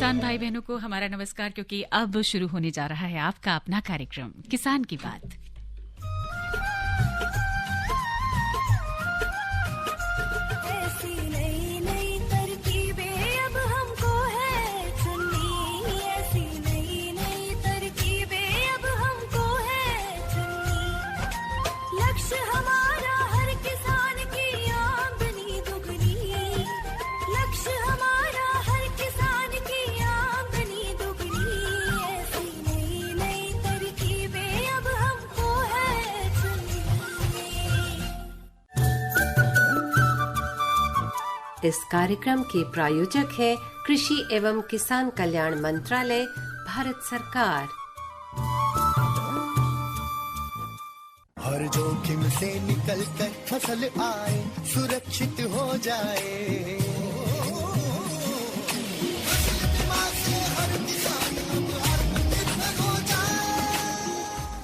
किसान भाई बहनों को हमारा नमस्कार, क्योंकि अब शुरू होने जा रहा है आपका अपना कार्यक्रम किसान की बात। इस कार्यक्रम के प्रायोजक है कृषि एवं किसान कल्याण मंत्रालय, भारत सरकार। हर जोखिम से निकल कर फसल आए, सुरक्षित हो जाए। हर किसान अब आत्मनिर्भर हो जाए।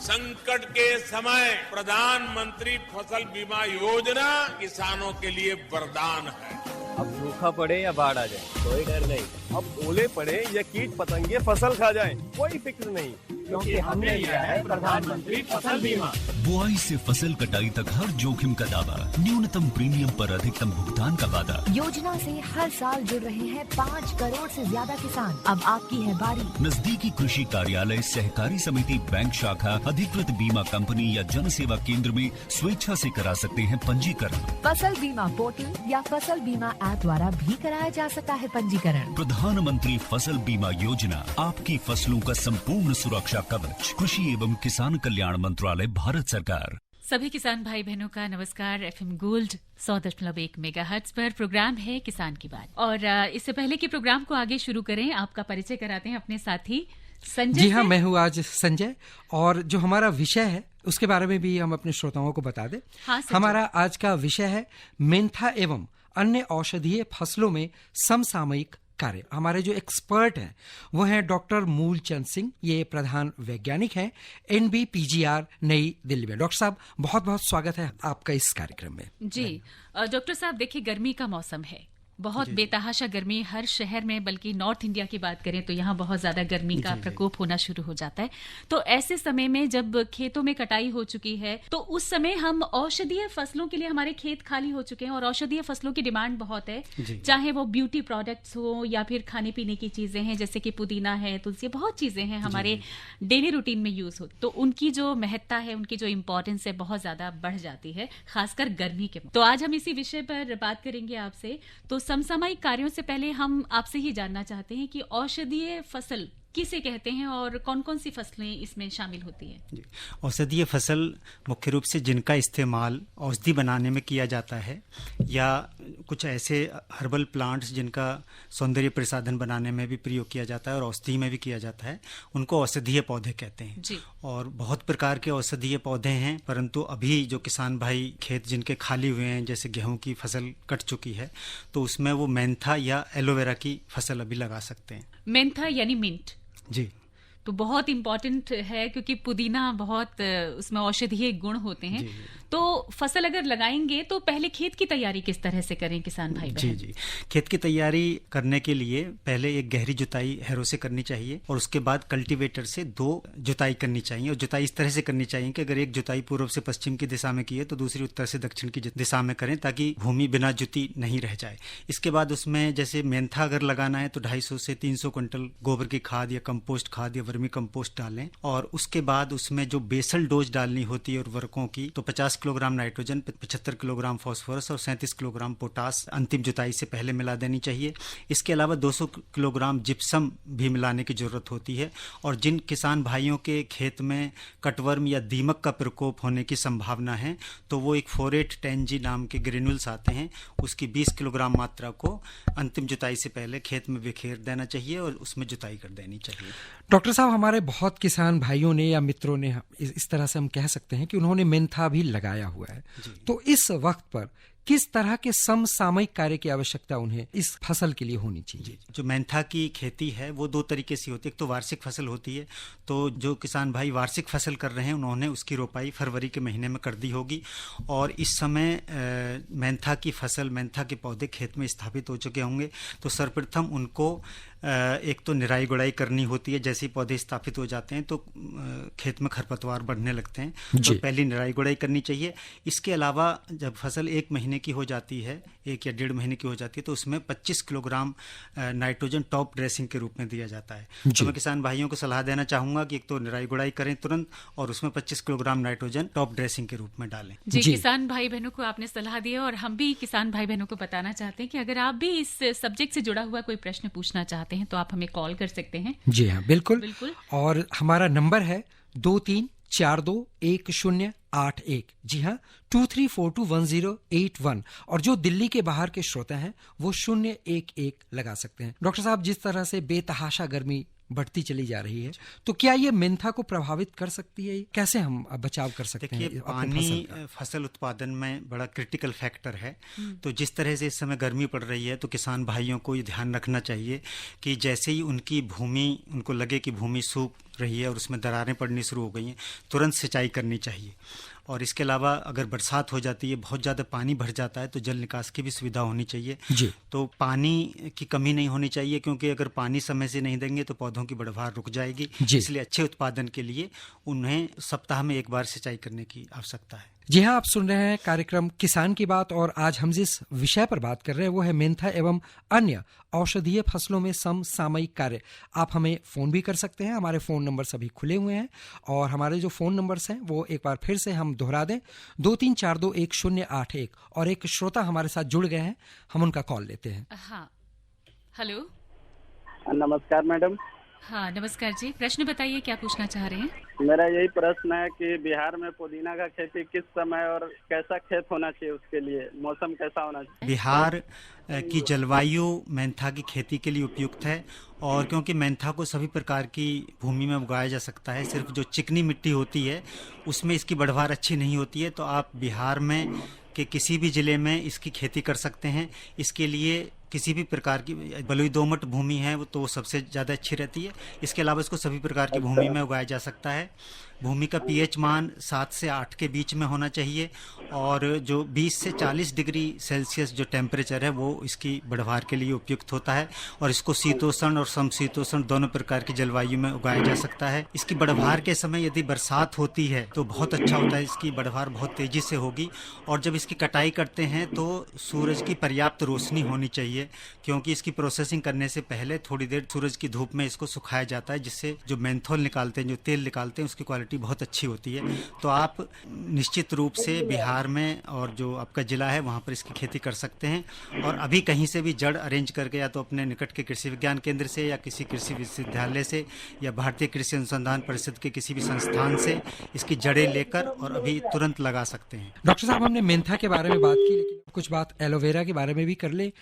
संकट के समय प्रधानमंत्री फसल बीमा योजना किसानों के लिए वरदान है। अब सूखा पड़े या बाढ़ आ जाए कोई डर नहीं, अब ओले पड़े या कीट पतंगे फसल खा जाए कोई फिक्र नहीं, क्योंकि हमने लिया है प्रधानमंत्री फसल बीमा। बुआई से फसल कटाई तक हर जोखिम का दावा, न्यूनतम प्रीमियम पर अधिकतम भुगतान का वादा। योजना से हर साल जुड़ रहे हैं 5 करोड़ से ज्यादा किसान। अब आपकी है बारी। नजदीकी कृषि कार्यालय, सहकारी समिति, बैंक शाखा, अधिकृत बीमा कंपनी या जन सेवा केंद्र में स्वेच्छा से करा सकते हैं पंजीकरण। फसल बीमा पोर्टल या फसल बीमा ऐप द्वारा भी कराया जा सकता है पंजीकरण। प्रधानमंत्री फसल बीमा योजना, आपकी फसलों का संपूर्ण सुरक्षा कवच। कृषि एवं किसान कल्याण मंत्रालय, भारत सरकार। सभी किसान भाई बहनों का नमस्कार। एफएम गोल्ड 100.1 मेगाहर्ट्ज पर प्रोग्राम है किसान की बात। और इससे पहले कि प्रोग्राम को आगे शुरू करें, आपका परिचय कराते हैं अपने साथी संजय। जी हाँ, मैं हूँ आज संजय, और जो हमारा विषय है उसके बारे में भी हम अपने श्रोताओं को बता दें। हाँ, हमारा आज का विषय है मेंथा एवं अन्य औषधीय फसलों में समसामयिक कार्य। हमारे जो एक्सपर्ट हैं वो हैं डॉक्टर मूलचंद सिंह, ये प्रधान वैज्ञानिक हैं NBPGR नई दिल्ली में। डॉक्टर साहब, बहुत बहुत स्वागत है आपका इस कार्यक्रम में। जी डॉक्टर साहब, देखिए गर्मी का मौसम है, बहुत बेतहाशा गर्मी हर शहर में, बल्कि नॉर्थ इंडिया की बात करें तो यहाँ बहुत ज्यादा गर्मी का प्रकोप होना शुरू हो जाता है। तो ऐसे समय में जब खेतों में कटाई हो चुकी है, तो उस समय हम औषधीय फसलों के लिए, हमारे खेत खाली हो चुके हैं और औषधीय फसलों की डिमांड बहुत है, चाहे वो ब्यूटी प्रोडक्ट्स हो या फिर खाने पीने की चीजें हैं, जैसे कि पुदीना है, तुलसी, बहुत चीजें हैं हमारे डेली रूटीन में यूज हो, तो उनकी जो महत्ता है, उनकी जो इम्पोर्टेंस है, बहुत ज्यादा बढ़ जाती है, खासकर गर्मी के। तो आज हम इसी विषय पर बात करेंगे आपसे। तो समसामयिक कार्यों से पहले हम आपसे ही जानना चाहते हैं कि औषधीय फसल किसे कहते हैं और कौन कौन सी फसलें इसमें शामिल होती हैं? औषधीय फसल मुख्य रूप से जिनका इस्तेमाल औषधि बनाने में किया जाता है, या कुछ ऐसे हर्बल प्लांट्स जिनका सौंदर्य प्रसाधन बनाने में भी प्रयोग किया जाता है और औषधि में भी किया जाता है, उनको औषधीय पौधे कहते हैं जी। और बहुत प्रकार के औषधीय पौधे हैं, परंतु अभी जो किसान भाई खेत जिनके खाली हुए हैं, जैसे गेहूं की फसल कट चुकी है, तो उसमें वो मेंथा या एलोवेरा की फसल अभी लगा सकते हैं। मेंथा यानी मिंट जी, तो बहुत इम्पोर्टेंट है, क्योंकि पुदीना बहुत उसमें औषधीय गुण होते हैं। तो फसल अगर लगाएंगे तो पहले खेत की तैयारी किस तरह से करें किसान भाई बहन? जी, खेत की तैयारी करने के लिए पहले एक गहरी जुताई हैरो से करनी चाहिए, और उसके बाद कल्टीवेटर से 2 जुताई करनी चाहिए। और जुताई इस तरह से करनी चाहिए कि अगर एक जुताई पूर्व से पश्चिम की दिशा में की है तो दूसरी उत्तर से दक्षिण की दिशा में करें, ताकि भूमि बिना जुती नहीं रह जाए। इसके बाद उसमें जैसे मेंथा अगर लगाना है तो 250 से 300 क्विंटल गोबर की खाद या कंपोस्ट खाद या वर्मी कंपोस्ट डालें, और उसके बाद उसमें जो बेसल डोज डालनी होती है उर्वरकों की, तो 50 किलोग्राम नाइट्रोजन, 75 किलोग्राम फास्फोरस और 37 किलोग्राम पोटास अंतिम जुताई से पहले मिला देनी चाहिए। इसके अलावा 200 किलोग्राम जिप्सम भी मिलाने की जरूरत होती है। और जिन किसान भाइयों के खेत में कटवर्म या दीमक का प्रकोप होने की संभावना है, तो वो एक 4810G नाम के ग्रेन्यूल्स आते हैं, उसकी 20 किलोग्राम मात्रा को अंतिम जुताई से पहले खेत में बिखेर देना चाहिए और उसमें जुताई कर देनी चाहिए। डॉक्टर साहब, हमारे बहुत किसान भाइयों ने या मित्रों ने, इस तरह से हम कह सकते हैं कि उन्होंने मेंथा भी लगाया हुआ है, तो इस वक्त पर किस तरह के समसामयिक कार्य की आवश्यकता उन्हें इस फसल के लिए होनी चाहिए? जो मेंथा की खेती है वो 2 तरीके से होती है। एक तो वार्षिक फसल होती है, तो जो किसान भाई वार्षिक फसल कर रहे हैं उन्होंने उसकी रोपाई फरवरी के महीने में कर दी होगी, और इस समय मेंथा की फसल, मेंथा के पौधे खेत में स्थापित हो चुके होंगे। तो सर्वप्रथम उनको एक तो निराई गुड़ाई करनी होती है। जैसे ही पौधे स्थापित हो जाते हैं तो खेत में खरपतवार बढ़ने लगते हैं, तो पहली निराई गुड़ाई करनी चाहिए। इसके अलावा जब फसल 1 महीने की हो जाती है, 1 या 1.5 महीने की हो जाती है, तो उसमें 25 किलोग्राम नाइट्रोजन टॉप ड्रेसिंग के रूप में दिया जाता है। तो मैं किसान भाइयों को सलाह देना चाहूंगा कि एक तो निराई गुड़ाई करें तुरंत, और उसमें 25 किलोग्राम नाइट्रोजन टॉप ड्रेसिंग के रूप में डालें। जी, किसान भाई बहनों को आपने सलाह दी है, और हम भी किसान भाई बहनों को बताना चाहते हैं कि अगर आप भी इस सब्जेक्ट से जुड़ा हुआ कोई प्रश्न पूछना चाहते हैं तो आप हमें कॉल कर सकते हैं। जी हाँ, बिल्कुल। और हमारा नंबर है 23421081। जी हाँ, 23421081। और जो दिल्ली के बाहर के श्रोता हैं वो 011 लगा सकते हैं। डॉक्टर साहब, जिस तरह से बेतहाशा गर्मी बढ़ती चली जा रही है, तो क्या ये मेंथा को प्रभावित कर सकती है? कैसे हम बचाव कर सकते हैं? देखिए, पानी फसल उत्पादन में बड़ा क्रिटिकल फैक्टर है। तो जिस तरह से इस समय गर्मी पड़ रही है, तो किसान भाइयों को ये ध्यान रखना चाहिए कि जैसे ही उनको लगे कि भूमि सूख रही है और उसमें दरारें पड़नी शुरू हो गई हैं, तुरंत सिंचाई करनी चाहिए। और इसके अलावा अगर बरसात हो जाती है, बहुत ज़्यादा पानी भर जाता है, तो जल निकास की भी सुविधा होनी चाहिए। तो पानी की कमी नहीं होनी चाहिए, क्योंकि अगर पानी समय से नहीं देंगे तो पौधों की बढ़वार रुक जाएगी। इसलिए अच्छे उत्पादन के लिए उन्हें सप्ताह में 1 बार सिंचाई करने की आवश्यकता है। जी हाँ, आप सुन रहे हैं कार्यक्रम किसान की बात, और आज हम जिस विषय पर बात कर रहे हैं वो है मेंथा एवं अन्य औषधीय फसलों में समसामयिक कार्य। आप हमें फोन भी कर सकते हैं, हमारे फोन नंबर सभी खुले हुए हैं। और हमारे जो फोन नंबर्स हैं वो एक बार फिर से हम दोहरा दें, 23421081। और एक श्रोता हमारे साथ जुड़ गए हैं, हम उनका कॉल लेते हैं। हाँ, हेलो, नमस्कार मैडम। हाँ नमस्कार जी, प्रश्न बताइए, क्या पूछना चाह रहे हैं? मेरा यही प्रश्न है कि बिहार में पुदीना का खेती किस समय और कैसा खेत होना चाहिए, उसके लिए मौसम कैसा होना चाहिए? बिहार की जलवायु मेंथा की खेती के लिए उपयुक्त है, और क्योंकि मेंथा को सभी प्रकार की भूमि में उगाया जा सकता है। सिर्फ जो चिकनी मिट्टी होती है उसमें इसकी बढ़वार अच्छी नहीं होती है। तो आप बिहार में के किसी भी जिले में इसकी खेती कर सकते हैं। इसके लिए किसी भी प्रकार की बलुई दोमट भूमि है वो तो सबसे ज़्यादा अच्छी रहती है। इसके अलावा इसको सभी प्रकार की भूमि में उगाया जा सकता है। भूमि का पीएच मान 7 से 8 के बीच में होना चाहिए, और जो 20 से 40 डिग्री सेल्सियस जो टेम्परेचर है वो इसकी बढ़वार के लिए उपयुक्त होता है। और इसको शीतोष्ण और समशीतोष्ण दोनों प्रकार की जलवायु में उगाया जा सकता है। इसकी बढ़वार के समय यदि बरसात होती है तो बहुत अच्छा होता है, इसकी बढ़वार बहुत तेजी से होगी। और जब इसकी कटाई करते हैं तो सूरज की पर्याप्त रोशनी होनी चाहिए, क्योंकि इसकी प्रोसेसिंग करने से पहले थोड़ी देर सूरज की धूप में इसको सुखाया जाता है, जिससे जो मेंथोल निकालते हैं, जो तेल निकालते हैं, उसकी क्वालिटी बहुत अच्छी होती है। तो आप निश्चित रूप से बिहार में और जो आपका जिला है वहाँ पर इसकी खेती कर सकते हैं। और अभी कहीं से भी जड़ अरेंज करके, या तो अपने निकट के कृषि विज्ञान केंद्र से, या किसी कृषि विश्वविद्यालय से, या भारतीय कृषि अनुसंधान परिषद के किसी भी संस्थान से इसकी जड़ें लेकर और अभी तुरंत लगा सकते हैं। डॉक्टर साहब, हमने मेंथा के बारे में बात की, लेकिन कुछ बात एलोवेरा के बारे में भी कर ले।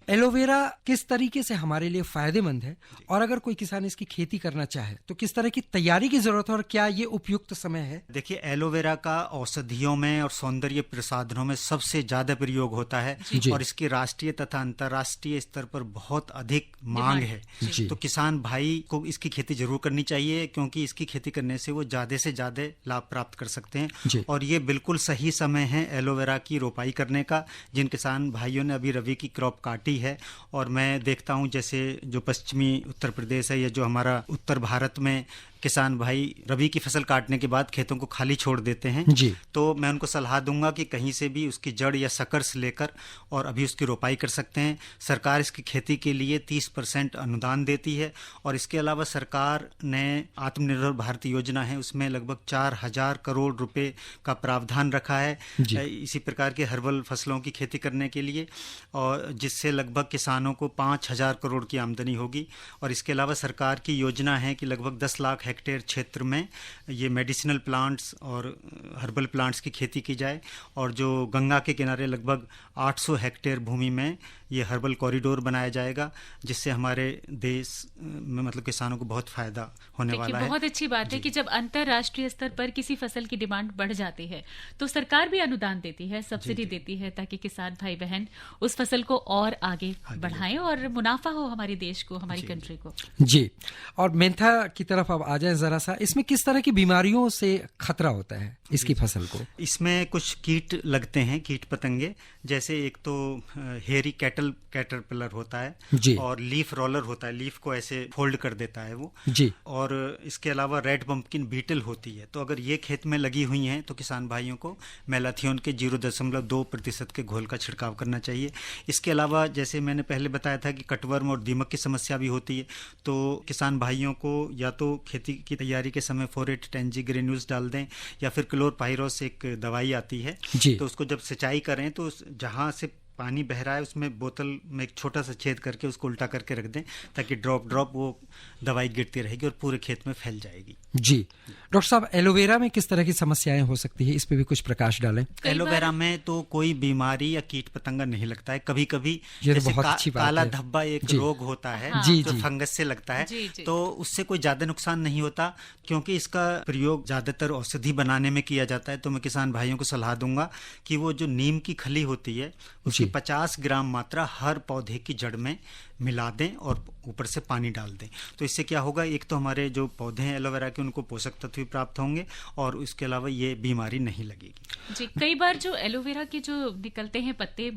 एलोवेरा किस तरीके से हमारे लिए फायदेमंद है, और अगर कोई किसान इसकी खेती करना चाहे तो किस तरह की तैयारी की जरूरत है, और क्या ये उपयुक्त समय है? देखिए, एलोवेरा का औषधियों में और सौंदर्य प्रसाधनों में सबसे ज्यादा प्रयोग होता है, और इसकी राष्ट्रीय तथा अंतर्राष्ट्रीय स्तर पर बहुत अधिक मांग है। तो किसान भाई को इसकी खेती जरूर करनी चाहिए, क्योंकि इसकी खेती करने से वो ज्यादा से ज्यादा लाभ प्राप्त कर सकते हैं। और ये बिल्कुल सही समय है एलोवेरा की रोपाई करने का। जिन किसान भाइयों ने अभी रबी की क्रॉप काटी है, और मैं देखता हूँ जैसे जो पश्चिमी उत्तर प्रदेश है या जो हमारा उत्तर भारत में किसान भाई रबी की फसल काटने के बाद खेतों को खाली छोड़ देते हैं, तो मैं उनको सलाह दूंगा कि कहीं से भी उसकी जड़ या सकड़ से लेकर और अभी उसकी रोपाई कर सकते हैं। सरकार इसकी खेती के लिए 30% अनुदान देती है, और इसके अलावा सरकार ने आत्मनिर्भर भारत योजना है, उसमें लगभग 4000 करोड़ रुपए का प्रावधान रखा है इसी प्रकार के हर्बल फसलों की खेती करने के लिए, और जिससे लगभग किसानों को 5000 करोड़ की आमदनी होगी। और इसके अलावा सरकार की योजना है कि लगभग 10 लाख हेक्टेयर क्षेत्र में ये मेडिसिनल प्लांट्स और हर्बल प्लांट्स की खेती की जाए, और जो गंगा के किनारे लगभग 800 हेक्टेयर भूमि में ये हर्बल कॉरिडोर बनाया जाएगा, जिससे हमारे देश में मतलब किसानों को बहुत फायदा होने वाला है। बहुत अच्छी बात है कि जब अंतर्राष्ट्रीय स्तर पर किसी फसल की डिमांड बढ़ जाती है तो सरकार भी अनुदान देती है, सब्सिडी देती है, ताकि किसान भाई बहन उस फसल को और आगे बढ़ाएं और मुनाफा हो हमारे देश को, हमारी कंट्री को। जी, और मेंथा की तरफ अब आ जाए जरा सा, इसमें किस तरह की बीमारियों से खतरा होता है इसकी फसल को? इसमें कुछ कीट लगते हैं, कीट पतंगे, जैसे एक तो हेयरी कैटरपिलर होता है जी, और लीफ रोलर होता है, लीफ को ऐसे फोल्ड कर देता है वो जी, और इसके अलावा रेड पंपकिन बीटल होती है। तो अगर ये खेत में लगी हुई हैं तो किसान भाइयों को मैलाथियोन के 0.2% के घोल का छिड़काव करना चाहिए। इसके अलावा जैसे मैंने पहले बताया था कि कटवर्म और दीमक की समस्या भी होती है, तो किसान भाइयों को या तो खेती की तैयारी के समय 4-8-10G ग्रेन्यूल्स डाल दें या फिर क्लोरपाइरोस एक दवाई आती है, तो उसको जब सिंचाई करें तो जहाँ से पानी बह रहा है उसमें बोतल में एक छोटा सा छेद करके उसको उल्टा करके रख दें ताकि ड्रॉप वो दवाई गिरती रहेगी और पूरे खेत में फैल जाएगी। जी डॉक्टर साहब, एलोवेरा में किस तरह की समस्याएं हो सकती है, इस पे भी कुछ प्रकाश डालें। एलोवेरा में तो कोई बीमारी या कीट पतंगा नहीं लगता है। कभी कभी जैसे काला धब्बा एक रोग होता है जो फंगस से लगता है, तो उससे कोई ज्यादा नुकसान नहीं होता क्योंकि इसका प्रयोग ज्यादातर औषधि बनाने में किया जाता है। तो मैं किसान भाइयों को सलाह दूंगा कि वो जो नीम की खली होती है उसकी 50 ग्राम मात्रा हर पौधे की जड़ में मिला दें और ऊपर से पानी डाल दें। तो इससे क्या होगा, एक तो हमारे जो पौधे हैं एलोवेरा के उनको पोषक तत्व भी प्राप्त होंगे और इसके अलावा ये बीमारी नहीं लगेगी। जी, कई बार जो एलोवेरा के जो निकलते हैं पत्ते,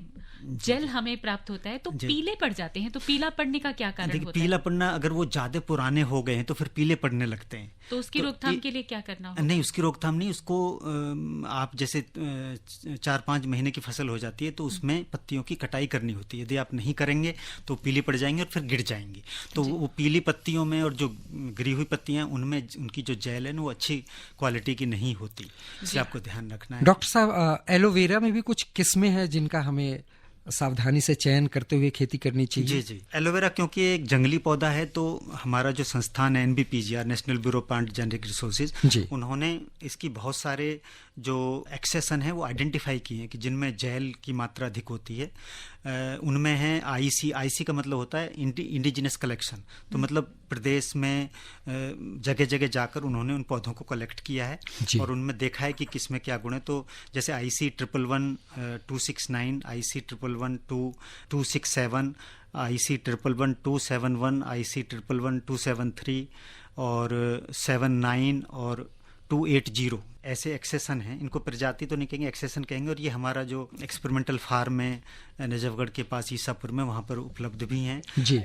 जेल हमें प्राप्त होता है तो पीले पड़ जाते हैं, तो पीला पड़ने का क्या कारण होता है? पीला पड़ना, अगर वो ज्यादा पुराने हो गए हैं तो फिर पीले पड़ने लगते हैं। तो उसकी रोकथाम के लिए क्या करना होगा? नहीं, उसकी रोकथाम नहीं, उसको आप जैसे 4-5 महीने की फसल हो जाती है तो उसमें पत्तियों की कटाई करनी होती है। यदि आप नहीं करेंगे तो पीली पड़ जाएंगे और फिर गिर जाएंगी। तो वो पीली पत्तियों में और जो गिरी हुई पत्तियां उनमें उनकी जो जेल है वो अच्छी क्वालिटी की नहीं होती, इसलिए आपको ध्यान रखना है। डॉक्टर साहब, एलोवेरा में भी कुछ किस्में हैं जिनका हमें सावधानी से चयन करते हुए खेती करनी चाहिए? जी, एलोवेरा क्योंकि एक जंगली पौधा है तो हमारा जो संस्थान है NBPGR, national bureau plant genetic resources, उन्होंने इसकी बहुत सारे जो एक्सेसन है वो आइडेंटिफाई किए हैं कि जिनमें जेल की मात्रा अधिक होती है। उनमें है IC का मतलब होता है इंडिजिनस कलेक्शन, तो मतलब प्रदेश में जगह जगह जाकर उन्होंने उन पौधों को कलेक्ट किया है और उनमें देखा है कि किसमें क्या गुण है। तो जैसे IC 111-269, IC 111-267, IC 111-271, IC 111-273 और 79 और 280 ऐसे एक्सेसन हैं। इनको प्रजाति तो नहीं कहेंगे, एक्सेसन कहेंगे। और ये हमारा जो एक्सपेरिमेंटल फार्म है नजफगढ़ के पास ईसापुर में, वहाँ पर उपलब्ध भी हैं जी।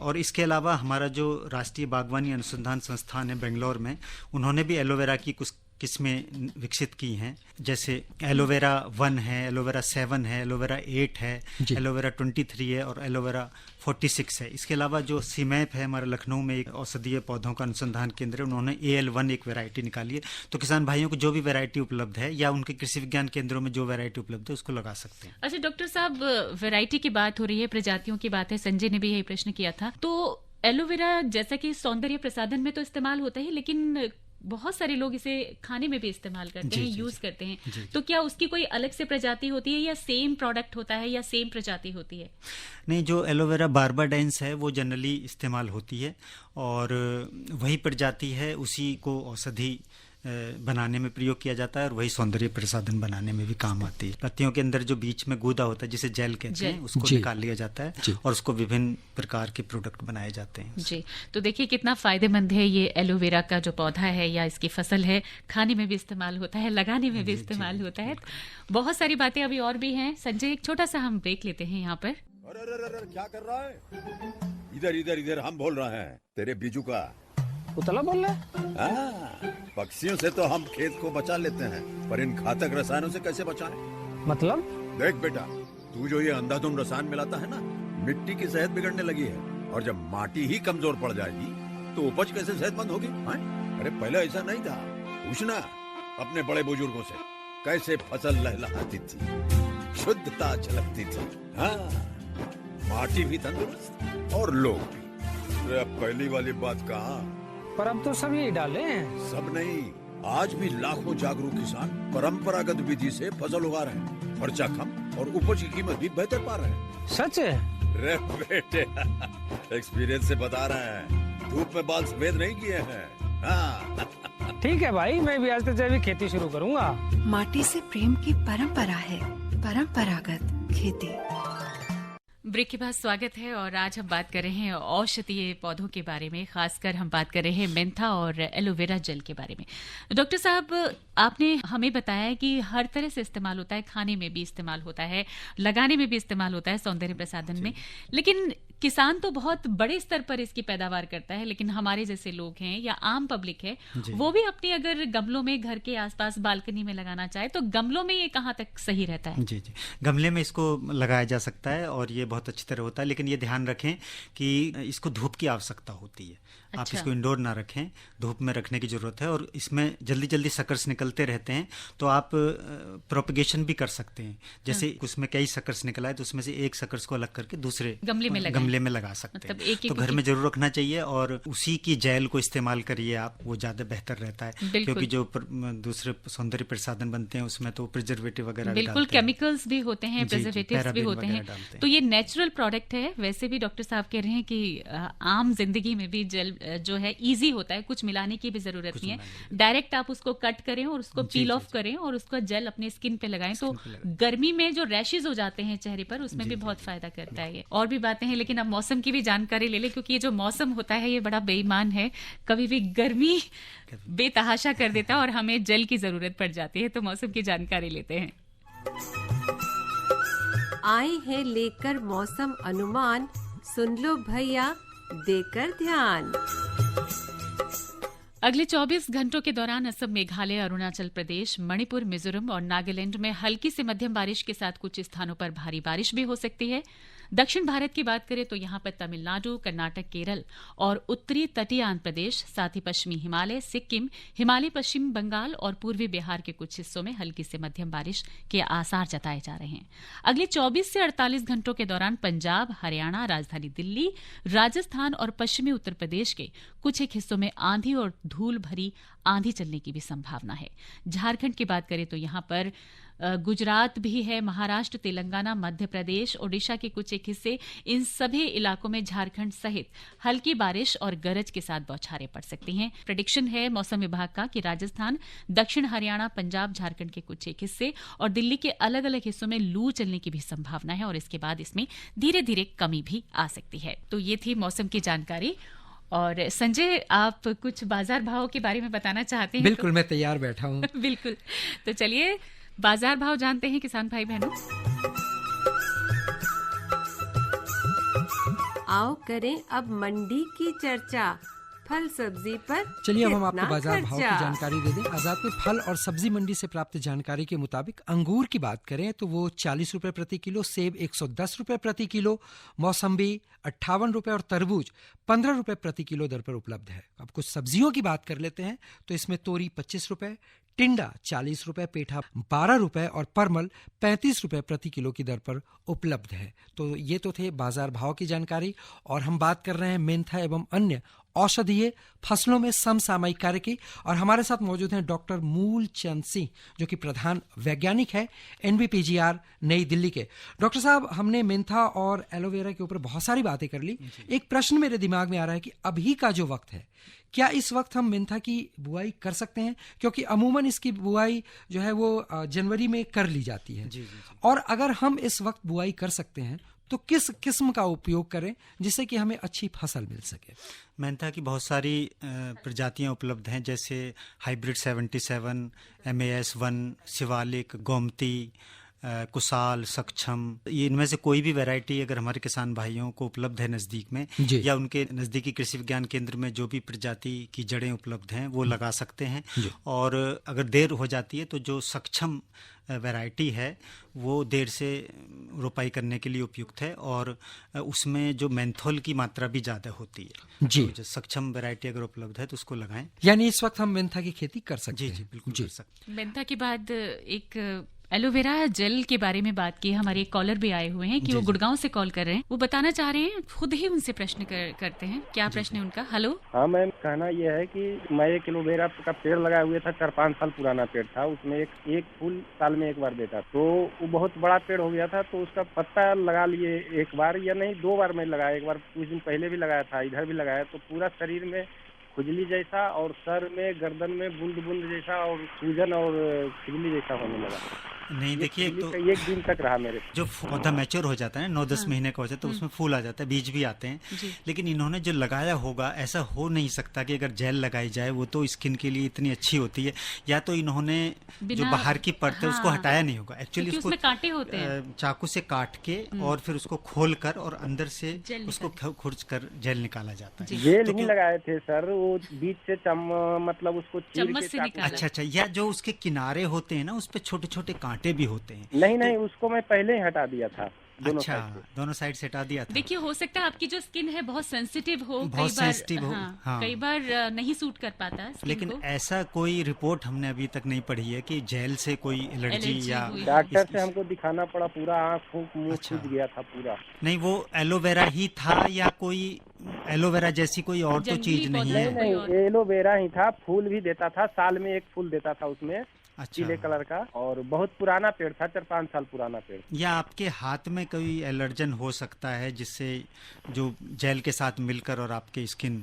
और इसके अलावा हमारा जो राष्ट्रीय बागवानी अनुसंधान संस्थान है बेंगलोर में, उन्होंने भी एलोवेरा की कुछ किस्में विकसित की हैं, जैसे एलोवेरा 1 है, एलोवेरा 7 है, एलोवेरा 8 है, एलोवेरा 23 है और एलोवेरा 46 है। इसके अलावा जो सीमैप है हमारे लखनऊ में एक औषधीय पौधों का अनुसंधान केंद्र है, उन्होंने AL1 एक वैरायटी निकाली है। तो किसान भाइयों को जो भी वैरायटी उपलब्ध है या उनके कृषि विज्ञान केंद्रों में जो वैरायटी उपलब्ध है उसको लगा सकते हैं। अच्छा डॉक्टर साहब, वैरायटी की बात हो रही है, प्रजातियों की बात है, संजय ने भी यही प्रश्न किया था। तो एलोवेरा जैसा कि सौंदर्य प्रसाधन में तो इस्तेमाल होता है, लेकिन बहुत सारे लोग इसे खाने में भी इस्तेमाल करते हैं, यूज करते हैं। तो क्या उसकी कोई अलग से प्रजाति होती है या सेम प्रोडक्ट होता है या सेम प्रजाति होती है? नहीं, जो एलोवेरा बार्बाडेंस है वो जनरली इस्तेमाल होती है और वही प्रजाति है, उसी को औषधि बनाने में प्रयोग किया जाता है और वही सौंदर्य प्रसाधन बनाने में भी काम आती है। पत्तियों के अंदर जो बीच में गूदा होता है जिसे जेल कहते हैं, उसको निकाल लिया जाता है और उसको विभिन्न प्रकार के प्रोडक्ट बनाए जाते हैं जी। तो देखिए कितना फायदेमंद है ये एलोवेरा का जो पौधा है या इसकी फसल है, खाने में भी इस्तेमाल होता है, लगाने में भी इस्तेमाल होता है। बहुत सारी बातें अभी और भी हैं। संजय, एक छोटा सा हम ब्रेक लेते हैं यहाँ पर। अरे क्या कर रहा है? इधर हम बोल रहे हैं तेरे बीजू का उतला बोल रहा है? पक्षियों से तो हम खेत को बचा लेते हैं, पर इन घातक रसायनों से कैसे बचाएं? मतलब? देख बेटा, तू जो ये अंधाधुंध रसायन मिलाता है ना, मिट्टी की सेहत बिगड़ने लगी है और जब माटी ही कमजोर पड़ जाएगी तो उपज कैसे सेहतमंद होगी? अरे पहले ऐसा नहीं था, पूछना अपने बड़े बुजुर्गों से, कैसे फसल लहलहाती थी, शुद्धता झलकती थी। माटी भी तंदुरुस्त और लोग भी। पहली वाली बात कहाँ, पर अब तो सब यही डाले हैं। सब नहीं, आज भी लाखों जागरूक किसान परंपरागत विधि से फसल उगा रहे हैं, खर्चा कम और उपज की कीमत भी बेहतर पा रहे हैं। सच है? रे बेटे, एक्सपीरियंस से बता रहे हैं, धूप में बाल सफेद नहीं किए हैं। ठीक है भाई, मैं भी आज से जैविक खेती शुरू करूंगा। माटी से प्रेम की परंपरा है, परंपरागत खेती। ब्रेक के बाद स्वागत है और आज हम बात कर रहे हैं औषधीय पौधों के बारे में। खासकर हम बात कर रहे हैं मेंथा और एलोवेरा जेल के बारे में। डॉक्टर साहब, आपने हमें बताया कि हर तरह से इस्तेमाल होता है, खाने में भी इस्तेमाल होता है, लगाने में भी इस्तेमाल होता है, सौंदर्य प्रसाधन में। लेकिन किसान तो बहुत बड़े स्तर पर इसकी पैदावार करता है, लेकिन हमारे जैसे लोग हैं या आम पब्लिक है, वो भी अपने अगर गमलों में घर के आसपास बालकनी में लगाना चाहे तो गमलों में ये कहाँ तक सही रहता है? जी, गमले में इसको लगाया जा सकता है और ये बहुत अच्छी तरह होता है, लेकिन ये ध्यान रखें कि इसको धूप की आवश्यकता होती है। आप इसको इंडोर ना रखें, धूप में रखने की जरूरत है। और इसमें जल्दी जल्दी सकर्स निकलते रहते हैं, तो आप प्रोपगेशन भी कर सकते हैं। जैसे उसमें कई सकर्स निकला है तो उसमें से एक सकर्स को अलग करके दूसरे गमले में लगा सकते हैं। तो घर में जरूर रखना चाहिए और उसी की जेल को इस्तेमाल करिए आप, वो ज्यादा बेहतर रहता है। क्योंकि जो दूसरे सौंदर्य प्रसाधन बनते हैं उसमें तो प्रिजर्वेटिव वगैरह बिल्कुल केमिकल्स भी होते हैं, प्रिजर्वेटिव्स भी होते हैं। तो ये नेचुरल प्रोडक्ट है। वैसे भी डॉक्टर साहब कह रहे हैं कि आम जिंदगी में भी जेल जो है इजी होता है, कुछ मिलाने की भी जरूरत नहीं है। डायरेक्ट आप उसको कट करें और उसको पील ऑफ करें और उसका जेल अपने स्किन पे लगाएं, तो गर्मी में जो रैशेज हो जाते हैं चेहरे पर, उसमें भी बहुत फायदा करता है ये। और भी बातें हैं, लेकिन अब मौसम की भी जानकारी ले लें, क्योंकि ये जो मौसम होता है ये बड़ा बेईमान है। कभी भी गर्मी बेतहाशा कर देता है और हमें जल की जरूरत पड़ जाती है। तो मौसम की जानकारी लेते हैं। आए हैं लेकर मौसम अनुमान, सुन लो भैया देकर ध्यान। अगले 24 घंटों के दौरान असम, मेघालय, अरुणाचल प्रदेश, मणिपुर, मिजोरम और नागालैंड में हल्की से मध्यम बारिश के साथ कुछ स्थानों पर भारी बारिश भी हो सकती है। दक्षिण भारत की बात करें तो यहां पर तमिलनाडु, कर्नाटक, केरल और उत्तरी तटीय आंध्र प्रदेश, साथ ही पश्चिमी हिमालय, सिक्किम, हिमालय, पश्चिम बंगाल और पूर्वी बिहार के कुछ हिस्सों में हल्की से मध्यम बारिश के आसार जताए जा रहे हैं। अगले 24 से 48 घंटों के दौरान पंजाब, हरियाणा, राजधानी दिल्ली, राजस्थान और पश्चिमी उत्तर प्रदेश के कुछ एक हिस्सों में आंधी और धूल भरी आंधी चलने की भी संभावना है। झारखंड की बात करें तो यहां पर गुजरात भी है, महाराष्ट्र, तेलंगाना, मध्य प्रदेश, ओडिशा के कुछ एक हिस्से, इन सभी इलाकों में झारखंड सहित हल्की बारिश और गरज के साथ बौछारें पड़ सकती हैं। प्रेडिक्शन है मौसम विभाग का कि राजस्थान, दक्षिण हरियाणा, पंजाब, झारखंड के कुछ एक हिस्से और दिल्ली के अलग अलग हिस्सों में लू चलने की भी संभावना है और इसके बाद इसमें धीरे धीरे कमी भी आ सकती है। तो ये थी मौसम की जानकारी। और संजय, आप कुछ बाजार भाव के बारे में बताना चाहते हैं? बिल्कुल, मैं तैयार बैठा हूँ। बिल्कुल, तो चलिए बाजार भाव जानते हैं किसान भाई बहनों। आओ करें अब मंडी की चर्चा, फल सब्जी पर। चलिए अब हम आपको कितना बाजार भाव की खर्चा? जानकारी दे दें। आजादपुर फल और सब्जी मंडी से प्राप्त जानकारी के मुताबिक अंगूर की बात करें तो वो 40 रुपए प्रति किलो, सेब 110 रुपए प्रति किलो, मौसम्बी 58 रुपए और तरबूज 15 रुपए प्रति किलो दर पर उपलब्ध है। अब कुछ सब्जियों की बात कर लेते हैं तो इसमें तोरी 25 रुपए, टिंडा 40 रुपए, पेठा 12 रुपए और परमल 35 रुपए प्रति किलो की दर पर उपलब्ध है। तो ये तो थे बाजार भाव की जानकारी। और हम बात कर रहे हैं मेंथा एवं अन्य औषधीय फसलों में समसामयिक कार्य की, और हमारे साथ मौजूद हैं डॉक्टर मूलचंद सिंह, जो कि प्रधान वैज्ञानिक है NBPGR नई दिल्ली के। डॉक्टर साहब, हमने मेंथा और एलोवेरा के ऊपर बहुत सारी बातें कर ली। एक प्रश्न मेरे दिमाग में आ रहा है कि अभी का जो वक्त है, क्या इस वक्त हम मेंथा की बुआई कर सकते हैं? क्योंकि अमूमन इसकी बुआई जो है वो जनवरी में कर ली जाती है। और अगर हम इस वक्त बुआई कर सकते हैं तो किस किस्म का उपयोग करें जिससे कि हमें अच्छी फसल मिल सके? मेंथा की बहुत सारी प्रजातियां उपलब्ध हैं, जैसे हाइब्रिड 77, MAS 1, शिवालिक, गोमती, कुसाल, सक्षम। ये इनमें से कोई भी वैरायटी अगर हमारे किसान भाइयों को उपलब्ध है नज़दीक में या उनके नज़दीकी कृषि विज्ञान केंद्र में जो भी प्रजाति की जड़ें उपलब्ध हैं वो लगा सकते हैं। और अगर देर हो जाती है तो जो सक्षम वैरायटी है वो देर से रोपाई करने के लिए उपयुक्त है और उसमें जो मेंथोल की मात्रा भी ज़्यादा होती है। जी, तो जो सक्षम वैरायटी अगर उपलब्ध है तो उसको लगाएं। यानी इस वक्त हम मेंथा की खेती कर सकते हैं? जी, बिल्कुल कर सकते हैं। मेंथा के बाद एक एलोवेरा जेल के बारे में बात की। हमारे कॉलर भी आए हुए हैं कि वो गुड़गांव से कॉल कर रहे हैं, वो बताना चाह रहे हैं, खुद ही उनसे प्रश्न करते हैं। क्या प्रश्न है उनका? हेलो। हाँ मैम, कहना ये है कि मैं एक एलोवेरा का पेड़ लगाए हुए था, 4-5 साल पुराना पेड़ था। उसमें एक फूल साल में एक बार देता, तो वो बहुत बड़ा पेड़ हो गया था। तो उसका पत्ता लगा लिए एक बार या नहीं 2 बार मैं लगाया। एक बार कुछ दिन पहले भी लगाया था, इधर भी लगाया, तो पूरा शरीर में खुजली जैसा और सर में, गर्दन में बूंद बूंद जैसा और सूजन और खुजली जैसा होने लगा। नहीं, देखिए तो एक दिन तक रहा मेरे। जो पौधा मैच्योर हो जाता है 9-10 महीने का हो जाता है तो उसमें फूल आ जाता है, बीज भी आते हैं। लेकिन इन्होंने जो लगाया होगा ऐसा हो नहीं सकता कि अगर जेल लगाई जाए, वो तो स्किन के लिए इतनी अच्छी होती है, या तो इन्होंने जो बाहर की परत है उसको हटाया नहीं होगा। एक्चुअली उसको कांटे होते हैं, चाकू से काट के और फिर उसको खोल कर और अंदर से उसको खुर्च कर जेल निकाला जाता है। जेल नहीं लगाए थे सर, वो बीच से मतलब उसको चम्मच से निकाला। अच्छा, या जो उसके किनारे होते हैं ना उस पे छोटे छोटे कांटे भी होते हैं। नहीं, उसको मैं पहले ही हटा दिया था। दोनों साइड से हटा दिया था। देखिए हो सकता है आपकी जो स्किन है बहुत सेंसिटिव हो, कई बार नहीं सूट कर पाता, लेकिन ऐसा कोई रिपोर्ट हमने अभी तक नहीं पढ़ी है कि जेल से कोई एलर्जी या डॉक्टर से हमको दिखाना पड़ा, पूरा आँख मुंह सूज गया था पूरा। नहीं, वो एलोवेरा ही था या कोई एलोवेरा जैसी कोई और तो चीज नहीं है? नहीं, एलोवेरा ही था। फूल भी देता था, साल में एक फूल देता था उसमें, पीले कलर का, और बहुत पुराना पेड़ था, 4-5 साल पुराना पेड़। या आपके हाथ में कोई एलर्जन हो सकता है जिससे जो जेल के साथ मिलकर और आपके स्किन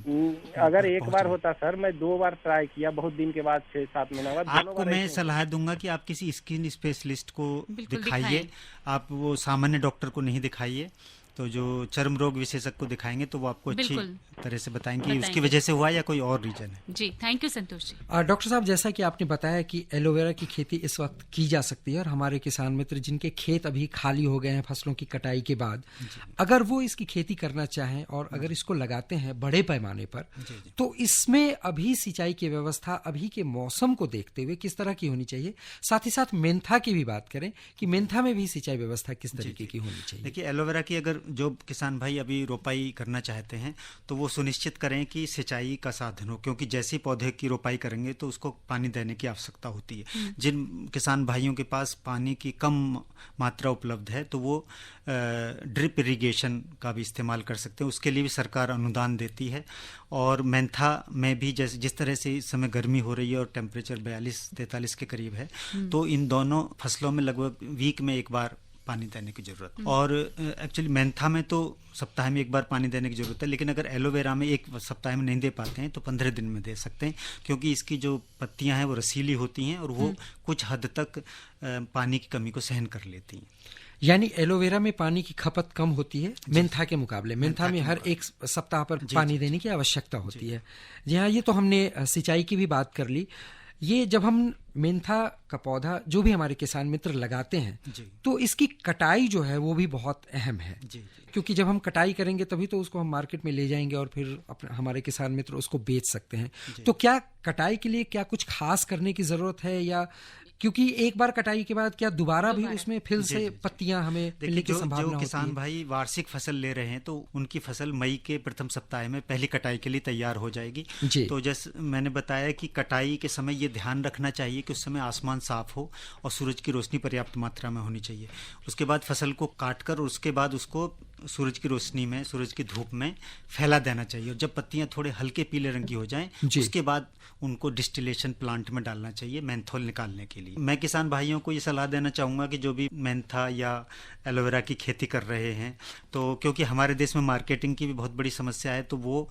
अगर एक बार होता सर, मैं 2 बार ट्राई किया, बहुत दिन के बाद, 6-7 महीने बाद। आपको मैं सलाह दूंगा कि आप किसी स्किन स्पेशलिस्ट को दिखाइए। आप वो सामान्य डॉक्टर को नहीं दिखाइए, तो जो चर्म रोग विशेषज्ञ को दिखाएंगे तो वो आपको अच्छी तरह से बताएंगे कि उसकी वजह से हुआ या कोई और रीजन है। जी, thank you Santosh ji. Doctor साहब, जैसा कि आपने बताया कि एलोवेरा की खेती इस वक्त की जा सकती है, और हमारे किसान मित्र जिनके खेत अभी खाली हो गए हैं फसलों की कटाई के बाद, अगर वो इसकी खेती करना चाहें और अगर इसको लगाते हैं बड़े पैमाने पर, तो इसमें अभी सिंचाई की व्यवस्था अभी के मौसम को देखते हुए किस तरह की होनी चाहिए? साथ ही साथ मेंथा की भी बात करें कि मेंथा में भी सिंचाई व्यवस्था किस तरीके की होनी चाहिए? देखिए, एलोवेरा की अगर जो किसान भाई अभी रोपाई करना चाहते हैं तो वो सुनिश्चित करें कि सिंचाई का साधन हो, क्योंकि जैसे ही पौधे की रोपाई करेंगे तो उसको पानी देने की आवश्यकता होती है। जिन किसान भाइयों के पास पानी की कम मात्रा उपलब्ध है तो वो ड्रिप इरिगेशन का भी इस्तेमाल कर सकते हैं, उसके लिए भी सरकार अनुदान देती है। और मेंथा में भी जिस तरह से इस समय गर्मी हो रही है और टेम्परेचर 42-43 के करीब है, तो इन दोनों फसलों में लगभग वीक में एक बार पानी देने की जरूरत। और एक्चुअली मेंथा में तो सप्ताह में एक बार पानी देने की जरूरत है, लेकिन अगर एलोवेरा में एक सप्ताह में नहीं दे पाते हैं तो 15 दिन में दे सकते हैं, क्योंकि इसकी जो पत्तियां हैं वो रसीली होती हैं और वो कुछ हद तक पानी की कमी को सहन कर लेती हैं। यानी एलोवेरा में पानी की खपत कम होती है मेंथा के मुकाबले। मेंथा में हर एक सप्ताह पर पानी देने की आवश्यकता होती है। जी हाँ, ये तो हमने सिंचाई की भी बात कर ली। ये जब हम मेंथा का पौधा जो भी हमारे किसान मित्र लगाते हैं तो इसकी कटाई जो है वो भी बहुत अहम है, क्योंकि जब हम कटाई करेंगे तभी तो उसको हम मार्केट में ले जाएंगे और फिर हमारे किसान मित्र उसको बेच सकते हैं। तो क्या कटाई के लिए क्या कुछ खास करने की जरूरत है, या क्योंकि एक बार कटाई के बाद क्या दोबारा भी उसमें फिर से पत्तियां हमें मिलने की संभावना होती है? जो किसान भाई वार्षिक फसल ले रहे हैं तो उनकी फसल मई के प्रथम सप्ताह में पहली कटाई के लिए तैयार हो जाएगी। तो जैसे मैंने बताया कि कटाई के समय ये ध्यान रखना चाहिए कि उस समय आसमान साफ हो और सूरज की रोशनी पर्याप्त मात्रा में होनी चाहिए। उसके बाद फसल को काट कर उसके बाद उसको सूरज की रोशनी में, सूरज की धूप में फैला देना चाहिए, और जब पत्तियां थोड़े हल्के पीले रंग की हो जाएं उसके बाद उनको डिस्टिलेशन प्लांट में डालना चाहिए मेंथोल निकालने के लिए। मैं किसान भाइयों को ये सलाह देना चाहूँगा कि जो भी मेंथा या एलोवेरा की खेती कर रहे हैं, तो क्योंकि हमारे देश में मार्केटिंग की भी बहुत बड़ी समस्या है, तो वो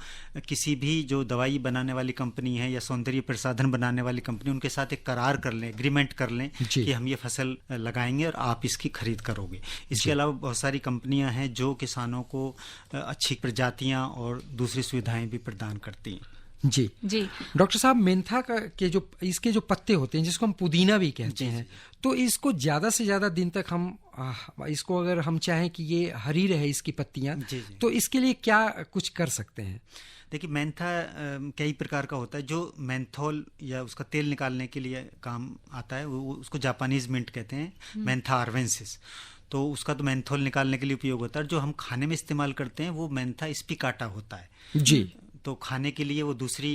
किसी भी जो दवाई बनाने वाली कंपनी है या सौंदर्य प्रसाधन बनाने वाली कंपनी, उनके साथ एक करार कर लें, एग्रीमेंट कर लें कि हम ये फसल लगाएंगे और आप इसकी खरीद करोगे। इसके अलावा बहुत सारी कंपनियां हैं जो किसानों को अच्छी प्रजातियां और दूसरी सुविधाएं भी प्रदान करती हैं। जी जी डॉक्टर साहब, मेंथा का के जो इसके जो पत्ते होते हैं जिसको हम पुदीना भी कहते हैं, तो इसको ज्यादा से ज्यादा दिन तक हम इसको अगर हम चाहें कि ये हरी रहे इसकी पत्तियां, तो इसके लिए क्या कुछ कर सकते हैं? देखिए, मेंथा कई प्रकार का होता है। जो मेंथोल या उसका तेल निकालने के लिए काम आता है वो उसको जापानीज मिंट कहते हैं, मेंथा आर्वेंसिस। तो उसका तो मेंथोल निकालने के लिए उपयोग होता है। जो हम खाने में इस्तेमाल करते हैं वो मेंथा स्पिकाटा होता है। जी, तो खाने के लिए वो दूसरी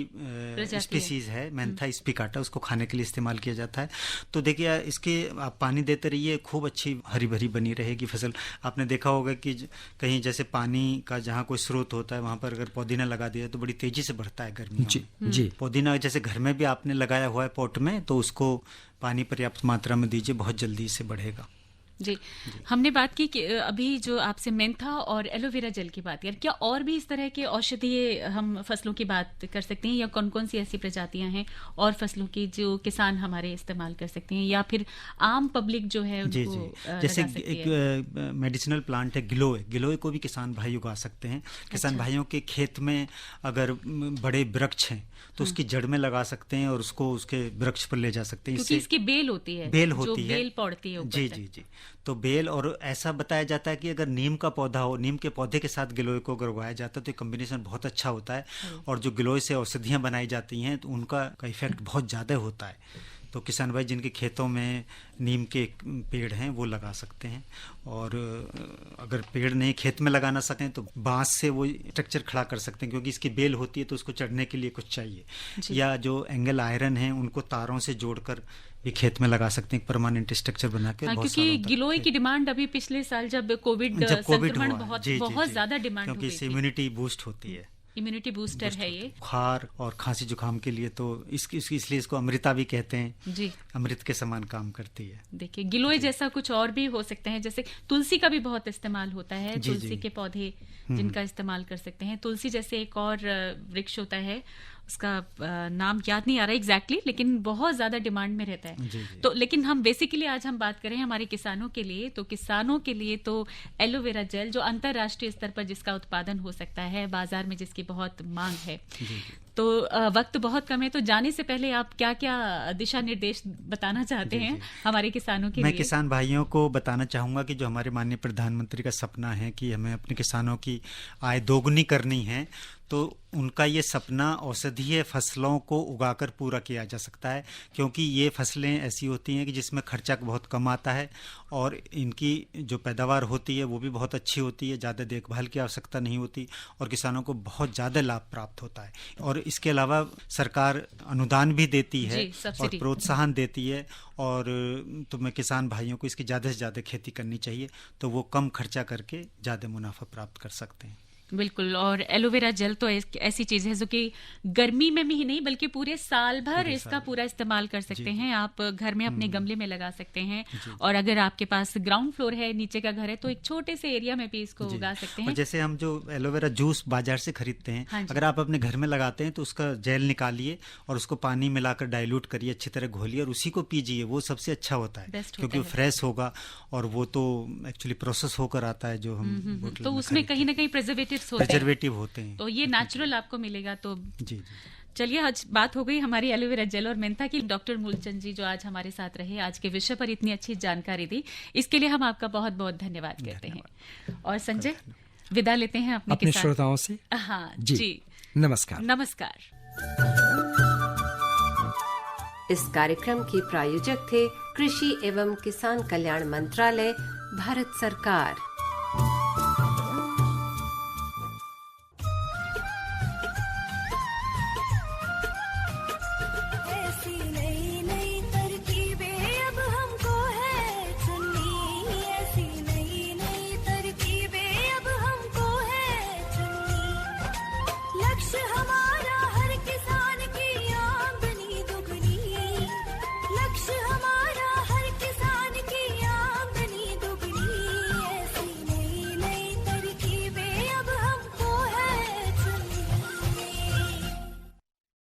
स्पीसीज है मेंथा स्पिकाटा, उसको खाने के लिए इस्तेमाल किया जाता है। तो देखिए, इसके आप पानी देते रहिए, खूब अच्छी हरी भरी बनी रहेगी फसल। आपने देखा होगा कि कहीं जैसे पानी का जहाँ कोई स्रोत होता है वहाँ पर अगर पुदीना लगा दिया तो बड़ी तेजी से बढ़ता है गर्मी में। जी, पुदीना जैसे घर में भी आपने लगाया हुआ है पॉट में, तो उसको पानी पर्याप्त मात्रा में दीजिए, बहुत जल्दी से बढ़ेगा। जी, हमने बात की कि अभी जो आपसे मेंथा और एलोवेरा जेल की बात करें, क्या और भी इस तरह के औषधीय हम फसलों की बात कर सकते हैं, या कौन कौन सी ऐसी प्रजातियां हैं और फसलों की जो किसान हमारे इस्तेमाल कर सकते हैं, या फिर आम पबलिक जो है उनको जी जैसे एक मेडिसिनल प्लांट है गिलोय, गिलोय को भी किसान भाई उगा सकते हैं। किसान भाइयों के खेत में अगर बड़े वृक्ष हैं तो उसकी जड़ में लगा सकते हैं और उसको उसके वृक्ष पर ले जा सकते हैं, क्योंकि इसकी बेल होती है, जो बेल पड़ती है जी जी जी। तो बेल, और ऐसा बताया जाता है कि अगर नीम का पौधा हो, नीम के पौधे के साथ गिलोय को अगर उगाया जाता है तो कॉम्बिनेशन बहुत अच्छा होता है, और जो गिलोय से औषधियाँ बनाई जाती हैं तो उनका इफेक्ट बहुत ज़्यादा होता है। तो किसान भाई जिनके खेतों में नीम के पेड़ हैं वो लगा सकते हैं, और अगर पेड़ नहीं खेत में लगा ना सकें तो बांस से वो स्ट्रक्चर खड़ा कर सकते हैं, क्योंकि इसकी बेल होती है तो उसको चढ़ने के लिए कुछ चाहिए। या जो एंगल आयरन है उनको तारों से जोड़कर भी खेत में लगा सकते हैं, परमानेंट स्ट्रक्चर बना के। क्योंकि गिलोय की डिमांड अभी पिछले साल जब कोविड संक्रमण बहुत ज्यादा डिमांड, क्योंकि इससे इम्यूनिटी बूस्ट होती है, इम्यूनिटी बूस्टर है ये, बुखार और खांसी जुकाम के लिए। तो इसलिए इसको अमृता भी कहते हैं जी, अमृत के समान काम करती है। देखिए गिलोय जैसा कुछ और भी हो सकते हैं, जैसे तुलसी का भी बहुत इस्तेमाल होता है, तुलसी के पौधे जिनका इस्तेमाल कर सकते हैं। तुलसी जैसे एक और वृक्ष होता है, उसका नाम याद नहीं आ रहा एग्जैक्टली, लेकिन बहुत ज्यादा डिमांड में रहता है। तो लेकिन हम बेसिकली आज हम बात करें हमारे किसानों के लिए, तो किसानों के लिए तो एलोवेरा जेल जो अंतर्राष्ट्रीय स्तर पर जिसका उत्पादन हो सकता है, बाजार में जिसकी बहुत मांग है। तो वक्त बहुत कम है, तो जाने से पहले आप क्या क्या दिशा निर्देश बताना चाहते हैं हमारे किसानों के लिए? मैं किसान भाइयों को बताना चाहूँगा कि जो हमारे माननीय प्रधानमंत्री का सपना है कि हमें अपने किसानों की आय दोगुनी करनी है, तो उनका ये सपना औषधीय फसलों को उगाकर पूरा किया जा सकता है, क्योंकि ये फसलें ऐसी होती हैं कि जिसमें खर्चा बहुत कम आता है और इनकी जो पैदावार होती है वो भी बहुत अच्छी होती है, ज़्यादा देखभाल की आवश्यकता नहीं होती और किसानों को बहुत ज़्यादा लाभ प्राप्त होता है। और इसके अलावा सरकार अनुदान भी देती है और प्रोत्साहन देती है, और तो मैं किसान भाइयों को इसकी ज़्यादा से ज़्यादा खेती करनी चाहिए, तो वो कम खर्चा करके ज़्यादा मुनाफा प्राप्त कर सकते हैं। बिल्कुल, और एलोवेरा जेल तो ऐसी चीज है जो कि गर्मी में भी नहीं बल्कि पूरे साल भर इसका पूरा इस्तेमाल कर सकते हैं। आप घर में अपने गमले में लगा सकते हैं, और अगर आपके पास ग्राउंड फ्लोर है, नीचे का घर है, तो एक छोटे से एरिया में भी इसको उगा सकते हैं। और जैसे हम जो एलोवेरा जूस बाजार से खरीदते हैं, अगर आप अपने घर में लगाते हैं तो उसका जेल निकालिए और उसको पानी मिलाकर डाइल्यूट करिए, अच्छी तरह घोलिए और उसी को पीजिए, वो सबसे अच्छा होता है, क्योंकि वो फ्रेश होगा और वो तो एक्चुअली प्रोसेस होकर आता है जो हम तो उसमें कहीं ना कहीं प्रिजर्वेटिव होते हैं, तो ये नेचुरल आपको मिलेगा। तो जी। चलिए, आज बात हो गई हमारी एलोवेरा जेल और मेंथा की। डॉक्टर मूलचंद जी जो आज हमारे साथ रहे, आज के विषय पर इतनी अच्छी जानकारी दी, इसके लिए हम आपका बहुत बहुत धन्यवाद कहते हैं। और संजय, विदा लेते हैं अपने श्रोताओं से। हाँ जी, नमस्कार। नमस्कार। इस कार्यक्रम के प्रायोजक थे कृषि एवं किसान कल्याण मंत्रालय, भारत सरकार।